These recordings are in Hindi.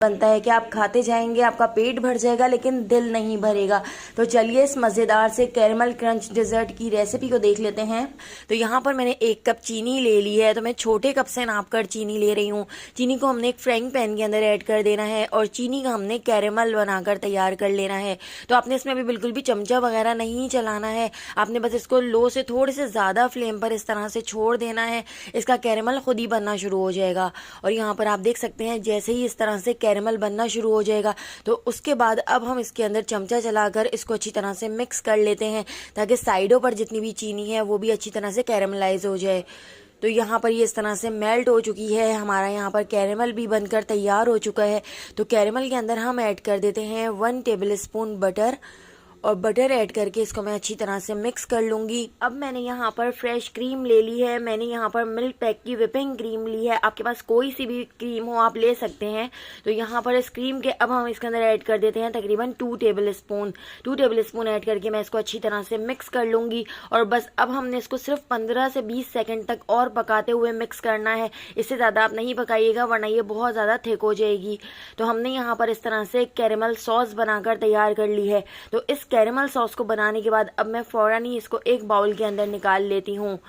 बनता है कि आप खाते जाएंगे, आपका पेट भर जाएगा लेकिन दिल नहीं भरेगा। तो चलिए इस मज़ेदार से कैरमल क्रंच डेजर्ट की रेसिपी को देख लेते हैं। तो यहाँ पर मैंने 1 कप चीनी ले ली है। तो मैं छोटे कप से नाप कर चीनी ले रही हूँ। चीनी को हमने एक फ्राइंग पैन के अंदर ऐड कर देना है और चीनी का हमने कैरमल बनाकर तैयार कर लेना है। तो आपने इसमें अभी बिल्कुल भी चमचा वगैरह नहीं चलाना है, आपने बस इसको लो से थोड़े से ज़्यादा फ्लेम पर इस तरह से छोड़ देना है। इसका कैरमल खुद ही बनना शुरू हो जाएगा। और यहाँ पर आप देख सकते हैं जैसे ही इस तरह से कैरमल बनना शुरू हो जाएगा तो उसके बाद अब हम इसके अंदर चमचा चलाकर इसको अच्छी तरह से मिक्स कर लेते हैं ताकि साइडों पर जितनी भी चीनी है वो भी अच्छी तरह से कैरमलाइज हो जाए। तो यहाँ पर ये इस तरह से मेल्ट हो चुकी है, हमारा यहाँ पर कैरमल भी बनकर तैयार हो चुका है। तो कैरमल के अंदर हम ऐड कर देते हैं 1 टेबल स्पून बटर और बटर ऐड करके इसको मैं अच्छी तरह से मिक्स कर लूँगी। अब मैंने यहाँ पर फ्रेश क्रीम ले ली है, मैंने यहाँ पर मिल्क पैक की व्हिपिंग क्रीम ली है। आपके पास कोई सी भी क्रीम हो आप ले सकते हैं। तो यहाँ पर इस क्रीम के अब हम इसके अंदर ऐड कर देते हैं तकरीबन 2 टेबल स्पून ऐड करके मैं इसको अच्छी तरह से मिक्स कर लूँगी। और बस अब हमने इसको सिर्फ 15 से 20 सेकेंड तक और पकाते हुए मिक्स करना है। इससे ज़्यादा आप नहीं पकाइएगा वरना ये बहुत ज़्यादा थिक हो जाएगी। तो हमने यहाँ पर इस तरह से कैरमल सॉस बनाकर तैयार कर ली है। तो इस कैरमल सॉस को बनाने के बाद अब मैं फ़ौरन ही इसको एक बाउल के अंदर निकाल लेती हूँ।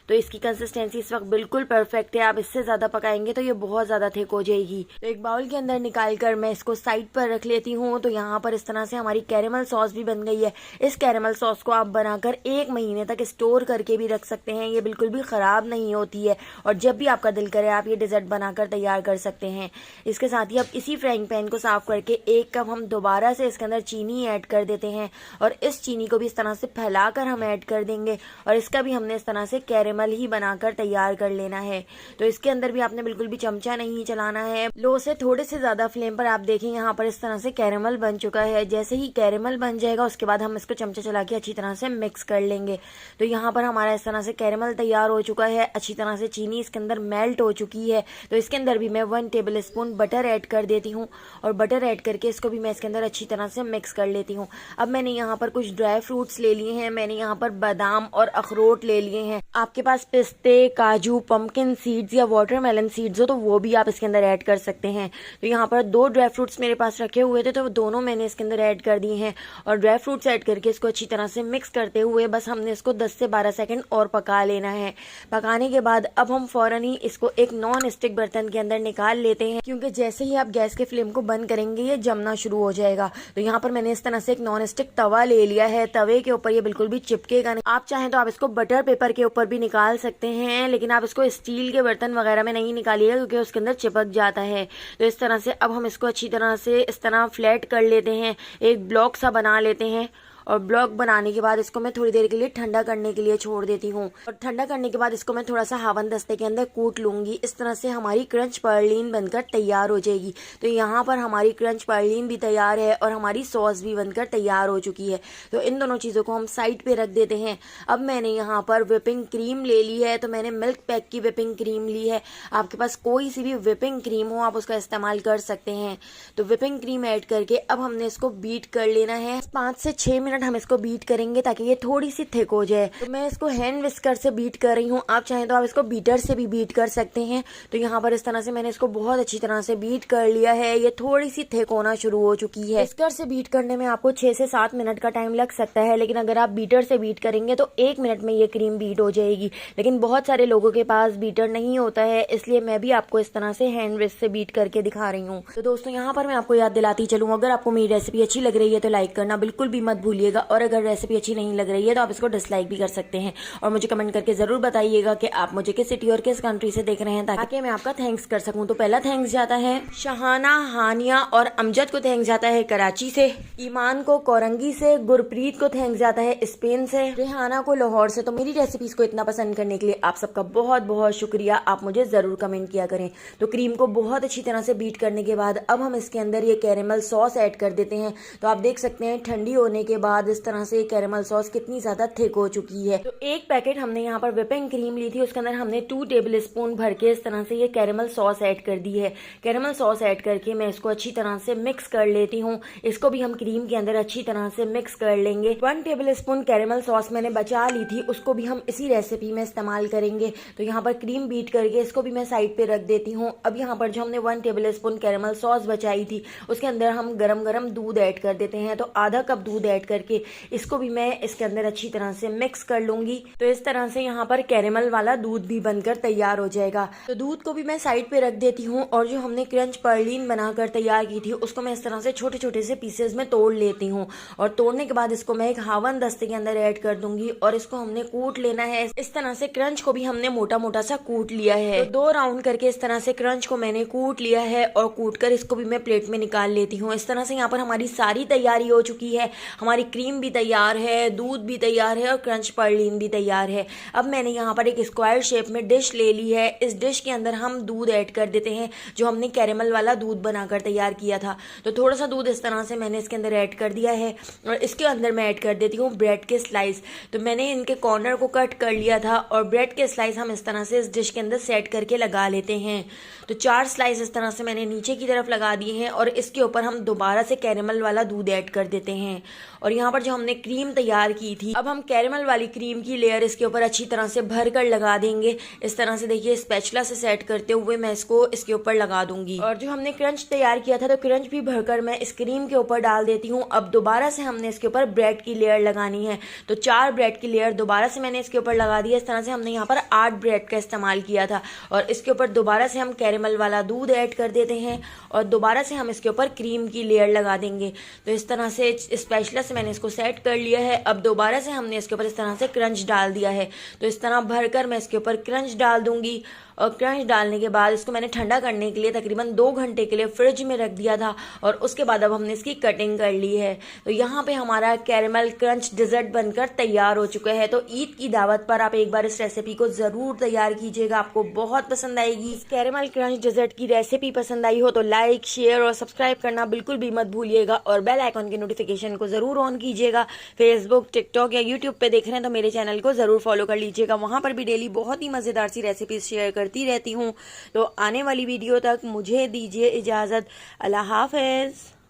तो इसकी कंसिस्टेंसी इस वक्त बिल्कुल परफेक्ट है, आप इससे ज़्यादा पकाएंगे तो ये बहुत ज़्यादा थिक हो जाएगी। तो एक बाउल के अंदर निकाल कर मैं इसको साइड पर रख लेती हूँ। तो यहाँ पर इस तरह से हमारी कैरमल सॉस भी बन गई है। इस कैरमल सॉस को आप बनाकर 1 महीने तक स्टोर करके भी रख सकते हैं, ये बिल्कुल भी ख़राब नहीं होती है। और जब भी आपका दिल करे आप ये डेजर्ट बनाकर तैयार कर सकते हैं। इसके साथ ही अब इसी फ्राइंग पैन को साफ़ करके 1 कप हम दोबारा से इसके अंदर चीनी ऐड कर देते हैं और इस चीनी को भी इस तरह से फैलाकर हम ऐड कर देंगे और इसका भी हमने इस तरह से कैरमल ही बनाकर तैयार कर लेना है। तो इसके अंदर भी आपने बिल्कुल भी चमचा नहीं चलाना है, लो से थोड़े से ज्यादा फ्लेम पर आप देखें यहाँ पर इस तरह से कैरमल बन चुका है। जैसे ही कैरमल बन जाएगा उसके बाद हम इसको चमचा चला के अच्छी तरह से मिक्स कर लेंगे। तो यहाँ पर हमारा इस तरह से कैरमल तैयार हो चुका है, अच्छी तरह से चीनी इसके अंदर मेल्ट हो चुकी है। तो इसके अंदर भी मैं 1 टेबल स्पून बटर ऐड कर देती हूँ और बटर ऐड करके इसको भी मैं इसके अंदर अच्छी तरह से मिक्स कर लेती हूँ। अब मैंने यहाँ पर कुछ ड्राई फ्रूट्स ले लिए हैं, मैंने यहाँ पर बादाम और अखरोट ले लिए हैं। आपके पास पिस्ते, काजू, पंपकिन सीड्स या वाटरमेलन सीड्स हो तो वो भी आप इसके अंदर ऐड कर सकते हैं। तो यहाँ पर 2 ड्राई फ्रूट्स मेरे पास रखे हुए थे तो वो दोनों मैंने इसके अंदर ऐड कर दिए हैं और ड्राई फ्रूट्स ऐड करके इसको अच्छी तरह से मिक्स करते हुए बस हमने इसको 10 से 12 सेकंड और पका लेना है। पकाने के बाद अब हम फ़ौरन ही इसको एक नॉन स्टिक बर्तन के अंदर निकाल लेते हैं, क्योंकि जैसे ही आप गैस के फ्लेम को बंद करेंगे ये जमना शुरू हो जाएगा। तो यहाँ पर मैंने इस तरह से एक नॉन स्टिक तवा ले लिया है, तवे के ऊपर ये बिल्कुल भी चिपकेगा नहीं। आप चाहें तो आप इसको बटर पेपर के ऊपर भी निकाल सकते हैं, लेकिन आप इसको स्टील के बर्तन वगैरह में नहीं निकालिएगा क्योंकि उसके अंदर चिपक जाता है। तो इस तरह से अब हम इसको अच्छी तरह से इस तरह फ्लैट कर लेते हैं, एक ब्लॉक सा बना लेते हैं और ब्लॉक बनाने के बाद इसको मैं थोड़ी देर के लिए ठंडा करने के लिए छोड़ देती हूँ और ठंडा करने के बाद इसको मैं थोड़ा सा हावन दस्ते के अंदर कूट लूंगी। इस तरह से हमारी क्रंच पर्लिन बनकर तैयार हो जाएगी। तो यहाँ पर हमारी क्रंच पर्लिन भी तैयार है और हमारी सॉस भी बनकर तैयार हो चुकी है। तो इन दोनों चीज़ों को हम साइड पे रख देते हैं। अब मैंने यहाँ पर व्हिपिंग क्रीम ले ली है, तो मैंने मिल्क पैक की व्हिपिंग क्रीम ली है। आपके पास कोई सी भी व्हिपिंग क्रीम हो आप उसका इस्तेमाल कर सकते हैं। तो व्हिपिंग क्रीम ऐड करके अब हमने इसको बीट कर लेना है। 5 से 6 मिनट हम इसको बीट करेंगे ताकि ये थोड़ी सी थिक हो जाए। तो मैं इसको हैंड विस्कर से बीट कर रही हूँ, आप चाहें तो आप इसको बीटर से भी बीट कर सकते हैं। तो यहाँ पर इस तरह से मैंने इसको बहुत अच्छी तरह से बीट कर लिया है, ये थोड़ी सी थिक होना शुरू हो चुकी है। विस्कर से बीट करने में आपको 6 से 7 मिनट का टाइम लग सकता है, लेकिन अगर आप बीटर से बीट करेंगे तो 1 मिनट में ये क्रीम बीट हो जाएगी। लेकिन बहुत सारे लोगों के पास बीटर नहीं होता है, इसलिए मैं भी आपको इस तरह से हैंड विस्क से बीट करके दिखा रही हूँ। तो दोस्तों यहाँ पर मैं आपको याद दिलाती चलूँ, अगर आपको मेरी रेसिपी अच्छी लग रही है तो लाइक करना बिल्कुल भी मत भूलिएगा और अगर रेसिपी अच्छी नहीं लग रही है तो आप इसको डिसलाइक भी कर सकते हैं। और मुझे कमेंट करके जरूर बताइएगा कि आप मुझे किस सिटी और किस कंट्री से देख रहे हैं ताकि मैं आपका थैंक्स कर सकूं। तो पहला थैंक्स जाता है शहाना, हानिया और अमजद को थैंक्स जाता है कराची से, ईमान को कोरंगी से, गुरप्रीत को थैंक्स जाता है स्पेन से, रेहाना को लाहौर से। तो मेरी रेसिपीज को इतना पसंद करने के लिए आप सबका बहुत बहुत शुक्रिया। आप मुझे जरूर कमेंट किया करें। तो क्रीम को बहुत अच्छी तरह से बीट करने के बाद अब हम इसके अंदर ये कैरेमल सॉस ऐड कर देते हैं। तो आप देख सकते हैं ठंडी होने के बाद बाद इस तरह से कैरेमल सॉस कितनी ज़्यादा थिक हो चुकी है। तो एक पैकेट हमने यहाँ पर व्हिपिंग क्रीम ली थी, उसके अंदर हमने 2 टेबल स्पून भर के इस तरह से ये कैरेमल सॉस ऐड कर दी है। कैरेमल सॉस ऐड करके मैं इसको अच्छी तरह से मिक्स कर लेती हूँ। इसको भी हम क्रीम के अंदर अच्छी तरह से मिक्स कर लेंगे। 1 टेबल स्पून कैरेमल सॉस मैंने बचा ली थी, उसको भी हम इसी रेसिपी में इस्तेमाल करेंगे। तो यहाँ पर क्रीम बीट करके इसको भी मैं साइड पे रख देती हूँ। अब यहाँ पर जो हमने 1 टेबल स्पून कैरेमल सॉस बचाई थी उसके अंदर हम गरम गरम दूध ऐड कर देते हैं। तो आधा कप दूध ऐड करके इसको भी मैं इसके अंदर अच्छी तरह से मिक्स कर लूंगी। तो इस तरह से यहाँ पर कैरेमल वाला दूध भी बनकर तैयार हो जाएगा। तो दूध को भी मैं साइड पे रख देती हूँ और जो हमने क्रंच पर्लिन बनाकर तैयार की थी उसको मैं इस तरह से छोटे छोटे से पीसेज में तोड़ लेती हूँ। और तोड़ने के बाद इसको मैं एक हावन दस्ते के अंदर ऐड कर दूंगी और इसको हमने कूट लेना है। इस तरह से क्रंच को भी हमने मोटा मोटा सा कूट लिया है। तो 2 राउंड करके इस तरह से क्रंच को मैंने कूट लिया है और कूट कर इसको भी मैं प्लेट में निकाल लेती हूँ। इस तरह से यहाँ पर हमारी सारी तैयारी हो चुकी है। हमारी क्रीम भी तैयार है, दूध भी तैयार है और क्रंच पर्लिन भी तैयार है। अब मैंने यहाँ पर एक स्क्वायर शेप में डिश ले ली है। इस डिश के अंदर हम दूध ऐड कर देते हैं, जो हमने कैरेमल वाला दूध बनाकर तैयार किया था। तो थोड़ा सा दूध इस तरह से मैंने इसके अंदर ऐड कर दिया है और इसके अंदर मैं ऐड कर देती हूँ ब्रेड के स्लाइस। तो मैंने इनके कॉर्नर को कट कर लिया था और ब्रेड के स्लाइस हम इस तरह से इस डिश के अंदर सेट करके लगा लेते हैं। तो 4 स्लाइस इस तरह से मैंने नीचे की तरफ लगा दिए हैं और इसके ऊपर हम दोबारा से कैरेमल वाला दूध ऐड कर देते हैं। और यहाँ पर जो हमने क्रीम तैयार की थी, अब हम कैरेमल वाली क्रीम की लेयर इसके ऊपर अच्छी तरह से भर कर लगा देंगे। इस तरह से देखिए स्पैचुला से सेट करते हुए मैं इसको इसके ऊपर लगा दूंगी। और जो हमने क्रंच तैयार किया था तो क्रंच भी भरकर मैं इस क्रीम के ऊपर डाल देती हूँ। अब दोबारा से हमने इसके ऊपर ब्रेड की लेयर लगानी है। तो 4 ब्रेड की लेयर दोबारा से मैंने इसके ऊपर लगा दी है। इस तरह से हमने यहाँ पर 8 ब्रेड का इस्तेमाल किया था और इसके ऊपर दोबारा से हम कैरेमल वाला दूध ऐड कर देते हैं और दोबारा से हम इसके ऊपर क्रीम की लेयर लगा देंगे। तो इस तरह से स्पैचुला से मैंने इसको सेट कर लिया है। अब दोबारा से हमने इसके ऊपर इस तरह से क्रंच डाल दिया है। तो इस तरह भरकर मैं इसके ऊपर क्रंच डाल दूंगी और क्रंच डालने के बाद इसको मैंने ठंडा करने के लिए तकरीबन 2 घंटे के लिए फ्रिज में रख दिया था और उसके बाद अब हमने इसकी कटिंग कर ली है। तो यहाँ पे हमारा कैरेमल क्रंच डिजर्ट बनकर तैयार हो चुका है। तो ईद की दावत पर आप एक बार इस रेसिपी को जरूर तैयार कीजिएगा, आपको बहुत पसंद आएगी। कैरेमल क्रंच डिजर्ट की रेसिपी पसंद आई हो तो लाइक, शेयर और सब्सक्राइब करना बिल्कुल भी मत भूलिएगा और बेल आइकॉन के नोटिफिकेशन को जरूर ऑन कीजिएगा। फेसबुक, टिकटॉक या यूट्यूब पे देख रहे हैं तो मेरे चैनल को जरूर फॉलो कर लीजिएगा। वहां पर भी डेली बहुत ही मजेदार सी रेसिपीज शेयर करती रहती हूँ। तो आने वाली वीडियो तक मुझे दीजिए इजाजत। अल्लाह हाफिज।